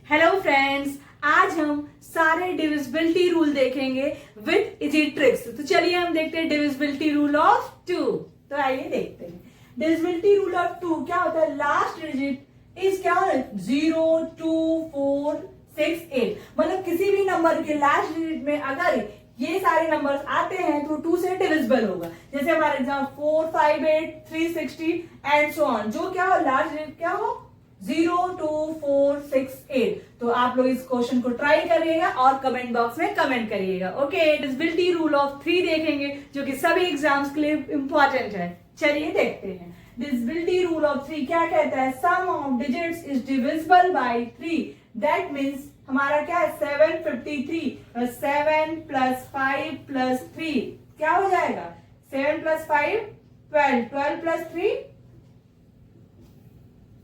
Hello friends, आज हम सारे डिविजिबिलिटी रूल देखेंगे विद इजी ट्रिक्स। तो चलिए हम देखते हैं डिविजिबिलिटी रूल ऑफ 2। तो आइए देखते हैं डिविजिबिलिटी रूल ऑफ 2 क्या होता है। लास्ट डिजिट इज क्या है 0, 2, 4, 6, 8। मतलब किसी भी नंबर के लास्ट डिजिट में अगर ये सारे नंबर्स आते हैं तो 2 से डिविजिबल होगा। जैसे हमारे एग्जाम 4, 5, 8, 360 एंड सो ऑन। जो क्या हो लास्ट डिजिट क्या हो 0, 2, 4, 6, 8। तो आप लोग इस क्वेश्चन को ट्राई करिएगा और कमेंट बॉक्स में कमेंट करिएगा। ओके, डिविजिबिलिटी रूल ऑफ 3 देखेंगे जो कि सभी एग्जाम्स के लिए इंपॉर्टेंट है। चलिए देखते हैं डिविजिबिलिटी रूल ऑफ 3 क्या कहता है। Sum of digits is divisible by 3। That means हमारा क्या है 753। 7 प्लस 5 प्लस 3 क्या हो जाएगा 7 प्लस 5 12, 12 प्लस 3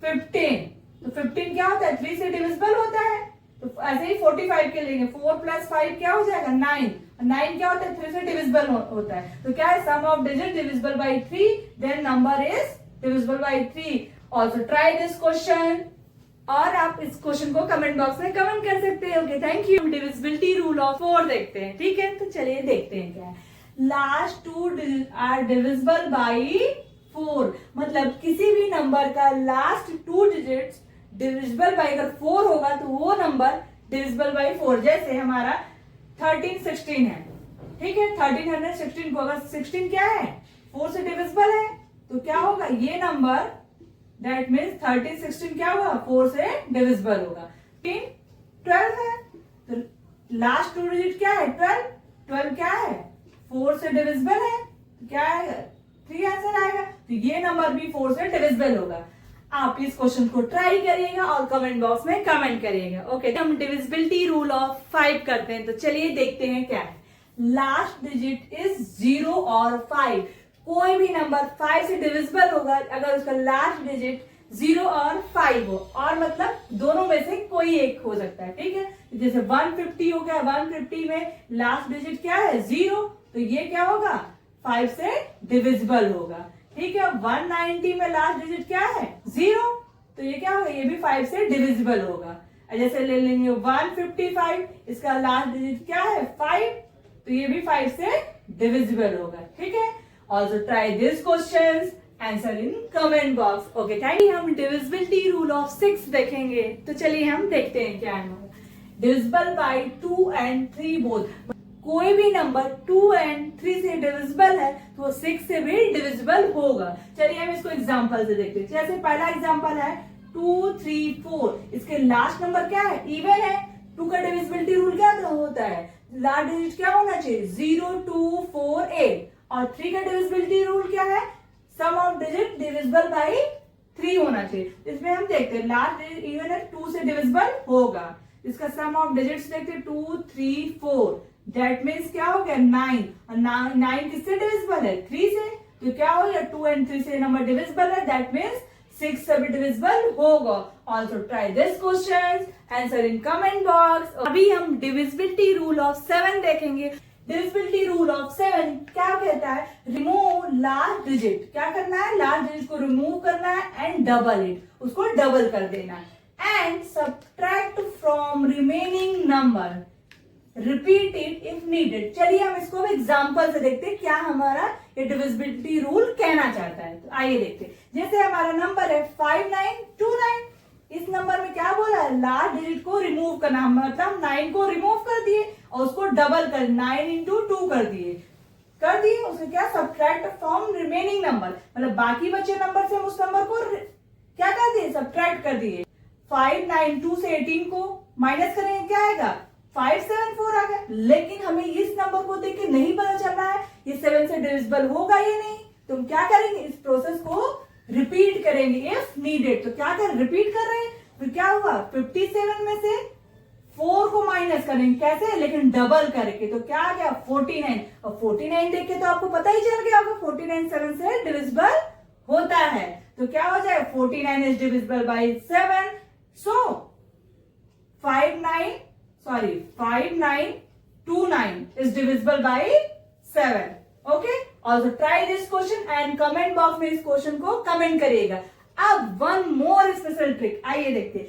15। तो 15 क्या होता है 3 से डिविजिबल होता है। तो ऐसे ही 45 के लेंगे 4 प्लस 5 क्या हो जाएगा 9। 9 क्या होता है 3 से डिविजिबल होता है। तो क्या है sum of digit divisible by 3 then number is divisible by 3। Also try this question और आप इस क्वेश्चन को कमेंट बॉक्स में कमेंट कर सकते हैं। Okay thank you. Divisibility rule of 4 देखते हैं। ठीक है, तो चलिए देखते हैं क्या है। Last 2 are divisible by 4। मतलब किसी भी नंबर का लास्ट 2 डिजिट्स डिविजिबल बाय अगर 4 होगा तो वो नंबर डिविजिबल बाय 4। जैसे हमारा 1316 है। ठीक है, 1316 को अगर 16 क्या है 4 से डिविजिबल है तो क्या होगा ये नंबर दैट मीन्स 1316 क्या होगा 4 से डिविजिबल होगा। 12 है तो लास्ट 2 डिजिट क्या है 12। 12 क्या है 4 से डिविजिबल है तो क्या आएगा 3 आंसर आएगा। तो ये नंबर भी 4 से डिविजिबल होगा। आप इस क्वेश्चन को ट्राई करिएगा और कमेंट बॉक्स में कमेंट करिएगा। ओके, हम डिविजिबिलिटी रूल ऑफ 5 करते हैं। तो चलिए देखते हैं क्या है। लास्ट डिजिट इज 0 और 5। कोई भी नंबर 5 से डिविजिबल होगा अगर उसका लास्ट डिजिट 0 और 5 हो, और मतलब दोनों में से कोई एक हो सकता है। ठीक है, जैसे 150 हो गया 150 में लास्ट डिजिट क्या है 0 तो ये क्या होगा 5 से डिविजिबल होगा। ठीक है, 190 में लास्ट डिजिट क्या है 0 तो ये क्या होगा ये भी 5 से डिविजिबल होगा। जैसे ले लेंगे 155 इसका लास्ट डिजिट क्या है 5 तो ये भी 5 से डिविजिबल होगा। ठीक है, also try this questions answer in comment box. Okay thank you. हम डिविजिबिलिटी रूल ऑफ 6 देखेंगे। तो चलिए हम देखते हैं क्या है। Divisible by 2 and 3 both. कोई भी नंबर 2 एंड 3 से डिविजिबल है तो वो 6 से भी डिविजिबल होगा। चलिए हम इसको एग्जांपल से देखते हैं। जैसे पहला एग्जांपल है 2, 3, 4। इसके लास्ट नंबर क्या है इवन है। 2 का डिविजिबिलिटी रूल क्या होता है लास्ट डिजिट क्या होना चाहिए 0, 2, 4, 8। और 3 का डिविजिबिलिटी रूल क्या है sum of digit divisible by 3 होना चाहिए। इसमें हम देखते हैं लास्ट डिजिट इवन है 2 से डिविजिबल होगा। इसका सम ऑफ डिजिट्स देखते हैं 2, 3, 4 दैट मीन्स क्या हो गया 9। और 9 किससे डिविजिबल है 3 से। तो क्या हो गया 2 एंड 3 से नंबर डिविजिबल है दैट मीन्स 6 से भी डिविजिबल होगा। Also try this question answer in comment box. अभी हम डिविजिबिलिटी रूल ऑफ 7 देखेंगे। डिविजिबिलिटी रूल ऑफ 7 क्या कहता है रिमूव लास्ट डिजिट। क्या करना है लास्ट डिजिट को रिमूव करना है एंड डबल इट उसको डबल कर देना है and subtract from remaining number repeat it if needed. चलिए हम इसको एग्जांपल से देखते हैं क्या हमारा ये डिविजिबिलिटी रूल कहना चाहता है। तो आइए देखते हैं। जैसे हमारा नंबर है 5929। इस नंबर में क्या बोला है लास्ट डिजिट को रिमूव करना मतलब 9 को रिमूव कर दिए और उसको डबल कर 9 into 2 कर दिए उसे क्या सब्ट्रैक्ट फ्रॉम रिमेनिंग नंबर मतलब बाकी बचे नंबर से हम उस नंबर को क्या कर दिए सब्ट्रैक्ट कर दिए। 592 से 18 को माइनस करेंगे क्या आएगा 574 आ गया। लेकिन हमें इस नंबर को देख के नहीं पता चल रहा है ये 7 से डिविजिबल होगा या नहीं। तो हम क्या करेंगे इस प्रोसेस को रिपीट करेंगे इफ नीडेड। तो क्या कर रिपीट कर रहे हैं फिर क्या हुआ 57 में से 4 को माइनस करेंगे कैसे लेकिन डबल करके। तो क्या आ गया 49 और 49 देख के तो आपको पता ही चल गया होगा 49 7 से डिविजिबल होता है। तो क्या हो जाए 49 is divisible bye 7 so 5929 is divisible by 7. Okay? Also try this question and comment box में इस क्वेश्चन को कमेंट करिएगा। अब one more special trick आइए देखते हैं।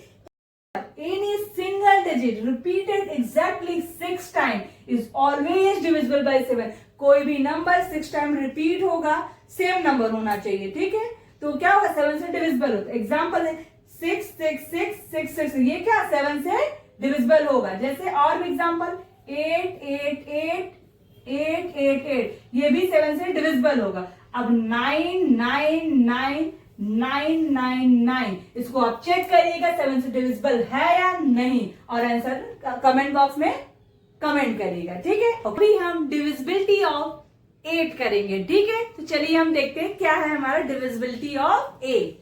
Any digit repeated exactly 6 times is always divisible by 7. कोई भी नंबर 6 टाइम रिपीट होगा, सेम नंबर होना चाहिए, ठीक है? तो क्या होगा, 7 से डिविजिबल होता है. एग्जाम्पल है 6 6 6 6 6, ये क्या 7 से डिविजिबल होगा. जैसे और भी एग्जाम्पल 8 8 8 8 8 8, ये भी 7 से डिविजिबल होगा. अब 9 9 9 9 9 9, इसको आप चेक करिएगा 7 से डिविजिबल है या नहीं, और आंसर कमेंट बॉक्स में कमेंट करिएगा, ठीक है? अभी हम डिविजिबिलिटी ऑफ 8 करेंगे, ठीक है? तो चलिए हम देखते हैं क्या है हमारा divisibility of 8.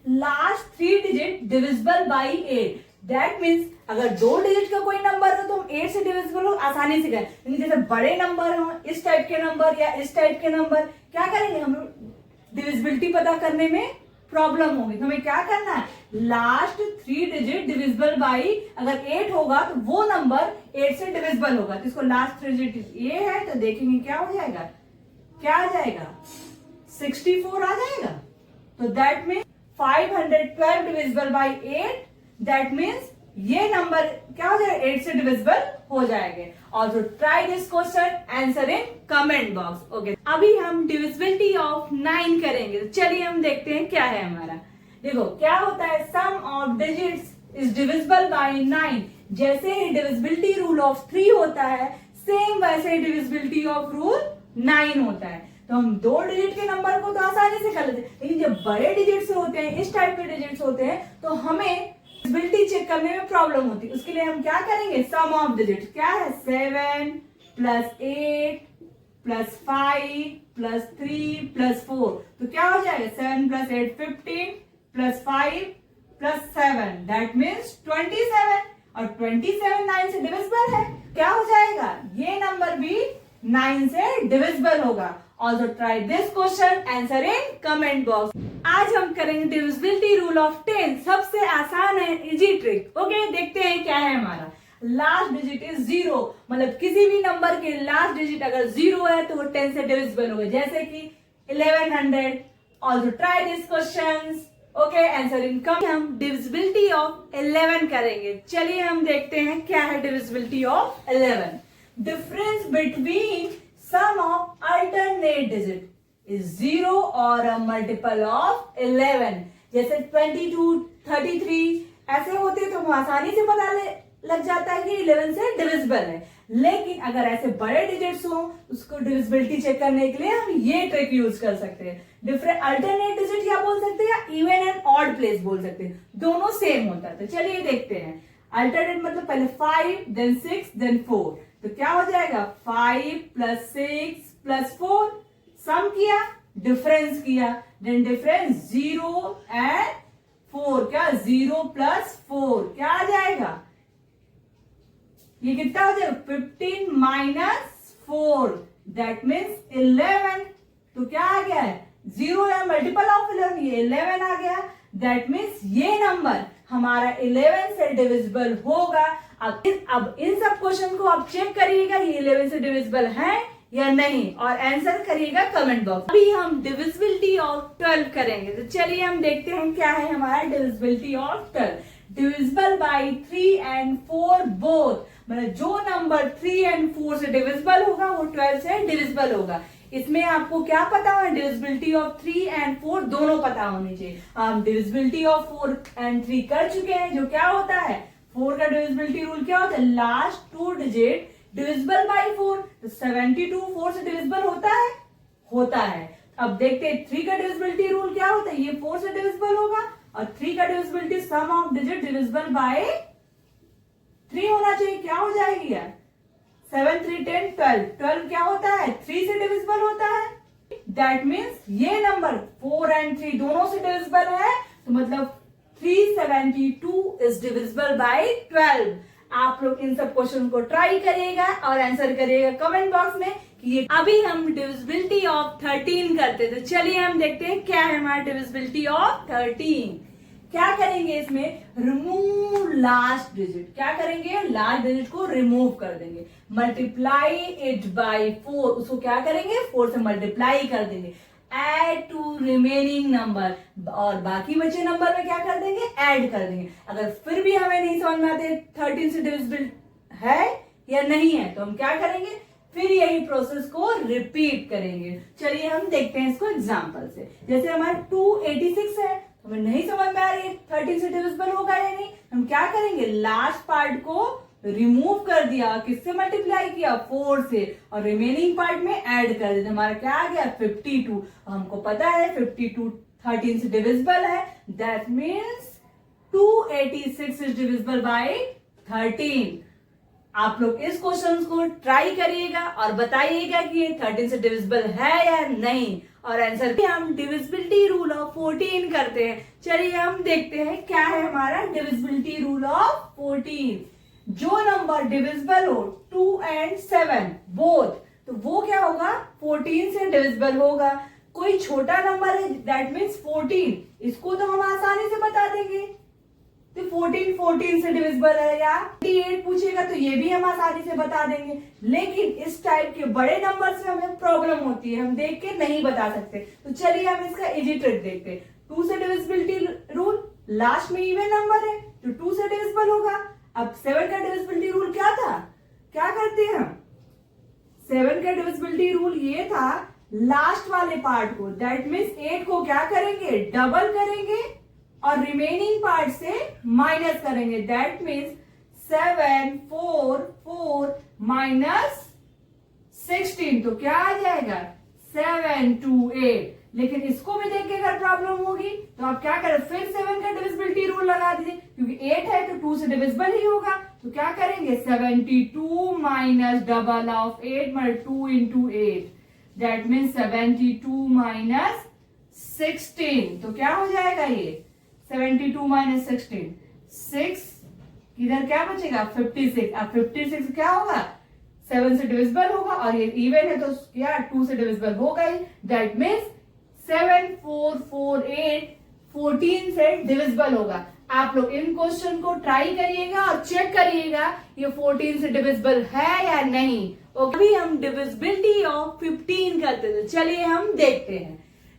Last 3 digit divisible by 8. That means अगर 2 डिजिट का कोई नंबर हो तो हम 8 से डिविजिबल हो आसानी से करें. लेकिन जैसे बड़े नंबर हो, इस टाइप के नंबर या इस टाइप के नंबर, क्या करेंगे हम, डिविजिबिलिटी पता करने में प्रॉब्लम होगी. तो हमें क्या करना है, लास्ट 3 डिजिट डिविजिबल बाई, अगर 8 होगा तो वो नंबर 8 से डिविजिबल होगा. तो इसको लास्ट 3 डिजिट ये है, तो देखेंगे क्या हो जाएगा, क्या आ जाएगा, 64 आ जाएगा. तो that means 512 divisible by 8, that means ये नंबर क्या हो जाएगा, 8 से डिविजिबल हो जाएंगे. Also try this question, answer in comment box. Okay, अभी हम डिविजिबिलिटी ऑफ 9 करेंगे. तो चलिए हम देखते हैं क्या है हमारा. देखो क्या होता है, sum of digits is divisible by 9. जैसे ही डिविजिबिलिटी रूल ऑफ 3 होता है, सेम वैसे ही डिविजिबिलिटी ऑफ रूल 9 होता है. तो हम 2 डिजिट के नंबर को तो आसानी से कर लेते हैं, लेकिन जब बड़े डिजिट्स होते हैं, इस टाइप के डिजिट्स होते हैं, तो हमें डिविजिबिलिटी चेक करने में प्रॉब्लम होती है. उसके लिए हम क्या करेंगे, सम ऑफ डिजिट्स क्या है, 7 प्लस 8 प्लस 5 प्लस 3 प्लस 4. तो क्या हो जाएगा, 7 plus 8 15 plus 5 plus 7, that means 27. और 27 9 से डिविजिबल है, क्या हो जाएगा, ये नंबर भी 9 से डिविजिबल होगा. Also try this question, answer in comment box. आज हम करेंगे डिविजिबिलिटी रूल ऑफ 10. सबसे आसान है, इजी ट्रिक. ओके, देखते हैं क्या है हमारा. लास्ट डिजिट इज 0, मतलब किसी भी नंबर के लास्ट डिजिट अगर 0 है तो वो 10 से डिविजिबल होगा. जैसे कि 1100. Also try this question. Okay, answer in come. हम डिविजिबिलिटी ऑफ 11 करेंगे. चलिए हम देखते हैं क्या है divisibility of 11. Difference between sum of alternate digit is 0 or a multiple of 11. जैसे 22, 33 ऐसे होते हैं तो हम आसानी से पता लग जाता है कि 11 से डिविजिबल है. लेकिन अगर ऐसे बड़े डिजिट्स हो, उसको डिविजिबिलिटी चेक करने के लिए हम ये ट्रिक यूज कर सकते हैं. डिफरेंट अल्टरनेट डिजिट क्या बोल सकते हैं, या इवन एंड ऑड प्लेस बोल सकते हैं, दोनों सेम होता है. तो चलिए देखते हैं. अल्टरनेट मतलब पहले 5 देन 6 देन 4. तो क्या हो जाएगा, 5 प्लस 6 प्लस 4, सम किया, डिफरेंस किया, देन डिफरेंस 0 एंड 4, क्या 0 प्लस 4 क्या आ जाएगा, ये कितना हो जाएगा, 15 माइनस 4, दैट मीन्स 11. तो क्या आ गया है, 0 या मल्टीपल ऑफ 11, ये 11 आ गया. दैट मीन्स ये नंबर हमारा 11 से डिविजिबल होगा. अब इन सब क्वेश्चन को आप चेक करिएगा, ये 11 से डिविजिबल है या नहीं, और आंसर करिएगा कमेंट बॉक्स. अभी हम डिविजिबिलिटी ऑफ 12 करेंगे. तो चलिए हम देखते हैं क्या है हमारा divisibility of 12. Divisible by 3 and 4 both, मतलब जो नंबर 3 and 4 से डिविजिबल होगा वो 12 से डिविजिबल होगा. इसमें आपको क्या पता होगा, डिविजिबिलिटी ऑफ 3 and 4 दोनों पता होनी चाहिए. हम डिविजिबिलिटी ऑफ 4 and 3 कर चुके हैं. जो क्या होता है, 4 का डिविजिबिलिटी रूल क्या होता है, लास्ट 2 डिजिट डिविजिबल बाई 4. तो 72 4 से डिविजिबल होता है. अब देखते हैं 3 का डिविजिबिलिटी रूल क्या होता है, ये 4 से डिविजिबल होगा, और 3 का divisibility sum of digit divisible by 3 होना चाहिए. क्या हो जाएगी यार, 7 3 10 12. 12 क्या होता है, 3 से डिविजिबल होता है. दैट मीन्स ये नंबर 4 and 3 दोनों से डिविजिबल है. तो मतलब 372 इज डिविजिबल बाय 12. आप लोग इन सब क्वेश्चन को ट्राई करिएगा और आंसर करिएगा कमेंट बॉक्स में कि ये. अभी हम डिविजिबिलिटी ऑफ 13 करते थे. चलिए हम देखते हैं क्या है हमारा डिविजिबिलिटी ऑफ 13. क्या करेंगे इसमें, रिमूव लास्ट डिजिट. क्या करेंगे, लास्ट डिजिट को रिमूव कर देंगे. मल्टीप्लाई इट बाय 4, उसको क्या करेंगे, 4 से मल्टीप्लाई कर देंगे. एड टू रिमेनिंग नंबर, और बाकी बचे नंबर में क्या कर देंगे, ऐड कर देंगे। अगर फिर भी हमें नहीं समझ में आते 13 से डिविजिबल है या नहीं है तो हम क्या करेंगे, फिर यही प्रोसेस को रिपीट करेंगे। चलिए हम देखते हैं इसको एग्जांपल से। जैसे हमारा 286 है, तो हमें नहीं समझ में आ रही है 13 से डिविजिबल होगा या नहीं, हम क्या करेंगे, लास्ट पार्ट को रिमूव कर दिया, किससे मल्टीप्लाई किया, 4 से, और रिमेनिंग पार्ट में ऐड कर दिया, हमारा क्या आ गया 52। हमको पता है 52 13 से डिविजिबल है, that means 286 is divisible bye 13। आप लोग इस क्वेश्चन को ट्राई करिएगा और बताइएगा कि ये 13 से डिविजिबल है या नहीं, और आंसर भी हम डिविजिबिलिटी रूल ऑफ 14 करते हैं। चलिए हम देखते हैं क्या है हमारा डिविजिबिलिटी रूल ऑफ 14। जो नंबर डिविजिबल हो 2 and 7 बोथ, तो वो क्या होगा, 14 से डिविजिबल होगा। कोई छोटा नंबर है दैट मीन्स 14, इसको तो हम आसानी से बता देंगे, तो 14 से डिविजिबल है, या 88 पूछेगा तो ये भी हम आसानी से बता देंगे। लेकिन इस टाइप के बड़े नंबर से हमें प्रॉब्लम होती है, हम देख के नहीं बता सकते। तो चलिए हम इसका इजी ट्रिक देखते हैं। 2 से डिविजिबिलिटी रूल, लास्ट में इवन नंबर है तो 2 से डिविजिबल होगा। अब 7 का डिविजिबिलिटी रूल क्या था, क्या करते हैं हम, 7 का डिविजिबिलिटी रूल ये था लास्ट वाले पार्ट को, दैट मीन्स 8 को क्या करेंगे, डबल करेंगे और रिमेनिंग पार्ट से माइनस करेंगे, दैट मीन्स 7 4 4 माइनस 16, तो क्या आ जाएगा 7 2 8। लेकिन इसको भी देख के अगर प्रॉब्लम होगी तो आप क्या करें, फिर 7 का डिविजिबिलिटी रूल लगा दीजिए, क्योंकि 8 है तो 2 से डिविजिबल ही होगा। तो क्या करेंगे 72 माइनस डबल ऑफ 8 मतलब 2 into 8, दैट मीन्स 72 माइनस 16, तो क्या हो जाएगा ये 72 माइनस 16, 6 इधर क्या बचेगा 56। अब 56 क्या होगा 7 से डिविजिबल होगा, और ये इवन है तो क्या 2 से डिविजिबल होगा ही, दैट मीन्स 7 4 4 8 14 से डिविजिबल होगा। आप लोग इन क्वेश्चन को ट्राई करिएगा और चेक करिएगा ये 14 से डिविजिबल है या नहीं। अभी हम डिविजिबिलिटी ऑफ 15 करते थे, चलिए हम देखते हैं।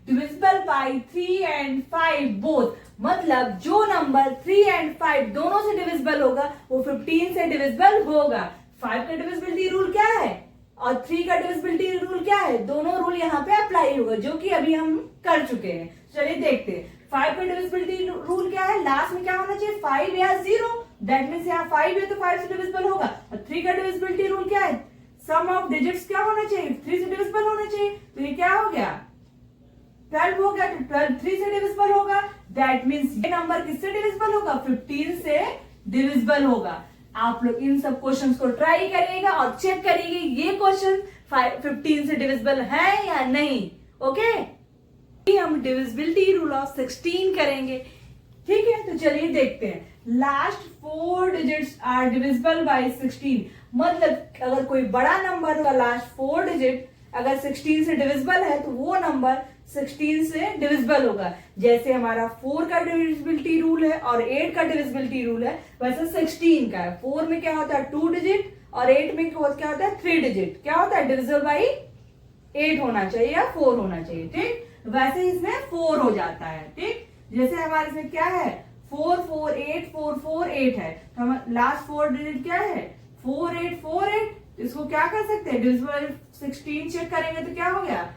डिविजिबल बाय 3 and 5 बोथ, मतलब जो नंबर 3 and 5 दोनों से डिविजिबल होगा वो 15 से डिविजिबल होगा। 5 का डिविजिबिलिटी रूल क्या है और 3 का डिविजिबिलिटी रूल क्या है, दोनों रूल यहाँ पे अप्लाई होगा, जो कि अभी हम कर चुके हैं। चलिए देखते हैं 5 का डिविजिबिलिटी रूल क्या है, लास्ट में क्या होना चाहिए 5 या 0, दैट मीन्स यहाँ 5 है तो 5 से डिविजिबल होगा। और 3 का डिविजिबिलिटी रूल क्या है, सम ऑफ डिजिट्स क्या होना चाहिए 3 से डिविजिबल होना चाहिए, तो ये क्या हो गया 12 हो गया, तो 12 3 से डिविजिबल होगा, दैट मीन्स ये नंबर किससे डिविजिबल होगा 15 से डिविजिबल होगा। आप लोग इन सब क्वेश्चंस को ट्राई करिएगा और चेक करिएगा ये क्वेश्चन 15 से डिविजिबल है या नहीं। ओके, हम डिविजिबिलिटी रूल ऑफ 16 करेंगे, ठीक है। तो चलिए देखते हैं, last 4 digits are divisible by 16, मतलब अगर कोई बड़ा नंबर का लास्ट 4 डिजिट अगर 16 से डिविजिबल है तो वो नंबर 16 से डिविजिबल होगा। जैसे हमारा 4 का डिविजिबिलिटी रूल है और 8 का डिविजिबिलिटी रूल है, वैसे 16 का है। 4 में क्या होता है 2 डिजिट और 8 में क्या होता है 3 डिजिट, क्या होता है डिविजिबल बाई 8 होना चाहिए या 4 होना चाहिए, ठीक। वैसे इसमें 4 हो जाता है, ठीक। जैसे हमारे इसमें क्या है 4 4 8 4 4 8 है, तो हम लास्ट 4 डिजिट क्या है 4 8 4 8, इसको क्या कर सकते हैं डिविजिबल 16 चेक करेंगे तो क्या हो गया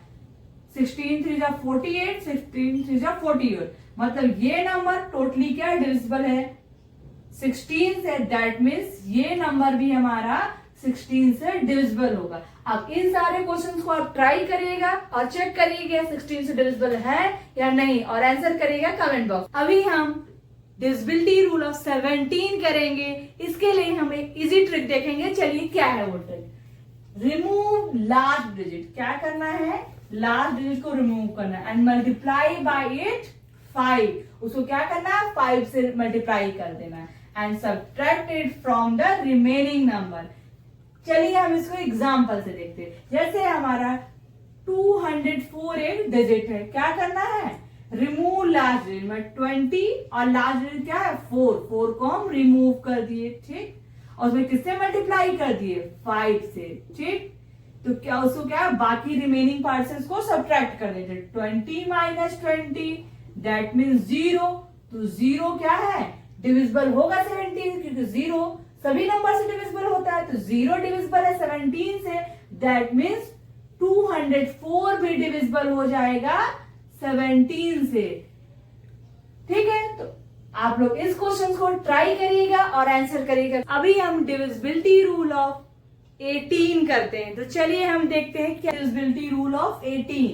16 3 48, 16 3 48, मतलब ये नंबर टोटली क्या डिविजिबल है 16 से, दैट मीन्स ये नंबर भी हमारा 16 से डिविजिबल होगा। अब इन सारे क्वेश्चंस को आप ट्राई करिएगा और चेक करिएगा 16 से डिविजिबल है या नहीं, और आंसर करिएगा कमेंट बॉक्स। अभी हम डिविजिबिलिटी रूल ऑफ 17 करेंगे, इसके लिए हम एक इजी ट्रिक देखेंगे। चलिए क्या है वो ट्रिक, रिमूव लास्ट डिजिट। क्या करना है लास्ट डिजिट को रिमूव करना है एंड मल्टीप्लाई बाय इट 5, उसको क्या करना है 5 से मल्टीप्लाई कर देना है and subtract it from the remaining number. चलिए हम इसको एग्जांपल से देखते हैं। जैसे हमारा 204 एक डिजिट है, क्या करना है रिमूव लास्ट डिजिट में 20 और लास्ट डिजिट क्या है 4 को हम रिमूव कर दिए, ठीक। और उसमें किससे मल्टीप्लाई कर दिए 5 से, ठीक। तो क्या उसको क्या बाकी रिमेनिंग पार्ट से उसको सब्ट्रैक्ट कर देते। 20 माइनस 20 दैट मीन्स 0। तो 0 क्या है, डिविजिबल होगा 17, क्योंकि 0 सभी नंबर से डिविजिबल होता है। तो 0 डिविजिबल है 17 से, दैट मीन्स 204 भी डिविजिबल हो जाएगा 17 से। ठीक है, तो आप लोग इस क्वेश्चन को ट्राई करिएगा और आंसर करिएगा। अभी हम डिविजिबिलिटी रूल ऑफ 18 करते हैं। तो चलिए हम देखते हैं क्या डिविजिबिलिटी रूल ऑफ 18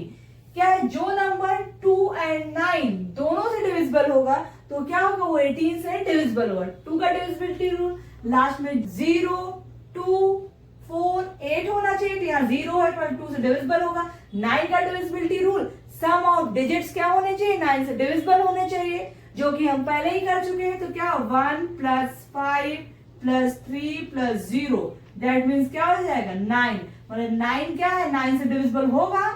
क्या है। जो नंबर 2 एंड 9 दोनों से डिविजिबल होगा तो क्या होगा, वो 18 से डिविजिबल होगा। 2 का डिविजिबिलिटी रूल लास्ट में 0, 2, 4, 8 होना चाहिए, तो यहाँ 0 है तो 2 से डिविजिबल होगा। 9 का divisibility rule sum of digits क्या होने चाहिए, 9 से डिविजिबल होने चाहिए, जो कि हम पहले ही कर चुके हैं। तो क्या 1 + 5 + 3 + 0 दैट मीन्स क्या हो जाएगा 9। मतलब 9 क्या है, 9 से डिविजिबल होगा,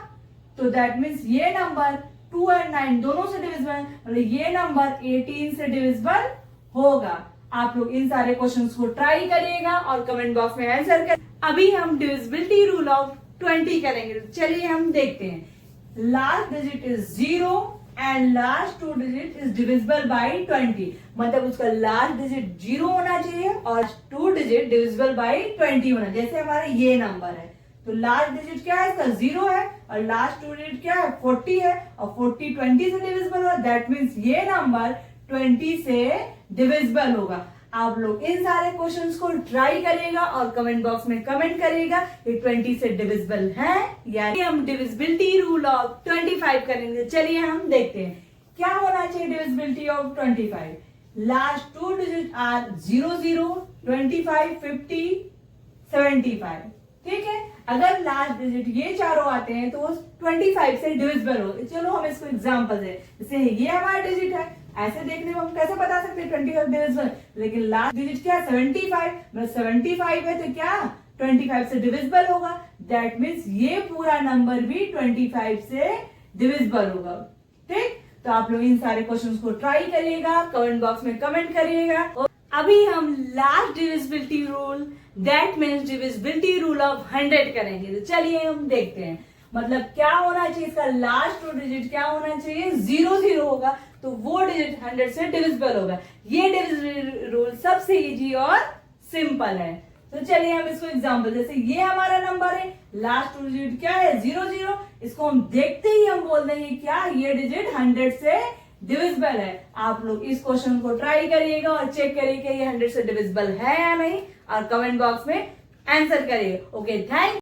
तो दैट मीन्स ये नंबर 2 एंड 9 दोनों से डिविजिबल है, मतलब ये नंबर 18 से डिविजिबल होगा। आप लोग इन सारे क्वेश्चंस को ट्राई करिएगा और कमेंट बॉक्स में आंसर करें। अभी हम डिविजिबिलिटी रूल ऑफ 20 करेंगे। तो चलिए हम देखते हैं। Last digit is 0 and last 2 digit is divisible by 20। मतलब उसका लास्ट डिजिट 0 होना चाहिए और 2 डिजिट डिविजिबल बाई 20 होना, जैसे हमारा ये नंबर है। तो लास्ट डिजिट क्या है, इसका 0 है और लास्ट 2 डिजिट क्या है 40 है, और 40 20 से डिविजिबल होगा, दैट मीन्स ये नंबर 20 से डिविजिबल होगा। आप लोग इन सारे क्वेश्चंस को ट्राई करिएगा और कमेंट बॉक्स में कमेंट करिएगा ये 20 से डिविजिबल है या नहीं। हम डिविजिबिलिटी रूल ऑफ 25 करेंगे। चलिए हम देखते हैं क्या होना चाहिए divisibility of 25। Last 2 digit are 0, 0, 25, 50, 75। ठीक है, अगर लास्ट डिजिट ये चारों आते हैं तो वो 25 से डिविजिबल हो। चलो हम इसको एग्जांपल दे, जैसे ये हमारा डिजिट है, ऐसे देखने में हम कैसे बता सकते हैं 25 डिविजिबल, लेकिन लास्ट डिजिट क्या है 75, मतलब 75 है तो क्या 25 से डिविजिबल होगा, दैट मीन्स ये पूरा नंबर भी 25 से डिविजिबल होगा। ठीक, तो आप लोग इन सारे क्वेश्चंस को ट्राई करिएगा, कमेंट बॉक्स में कमेंट करिएगा। अभी हम last divisibility rule that means divisibility rule of 100 करेंगे। तो चलिए हम देखते हैं, मतलब क्या होना चाहिए, इसका लास्ट 2 डिजिट क्या होना चाहिए 0, 0 होगा, तो वो डिजिट 100 से डिविजिबल होगा। ये डिविजिबिलिटी रूल सबसे इजी और सिंपल है। तो चलिए हम इसको एग्जांपल, जैसे ये हमारा नंबर है, लास्ट 2 डिजिट क्या है 0, 0, इसको हम देखते ही हम बोल देंगे क्या ये डिजिट 100 से डिविजिबल है। आप लोग इस क्वेश्चन को ट्राई करिएगा और चेक करिए कि ये 100 से डिविजिबल है या नहीं, और कमेंट बॉक्स में आंसर करिए। Okay, thank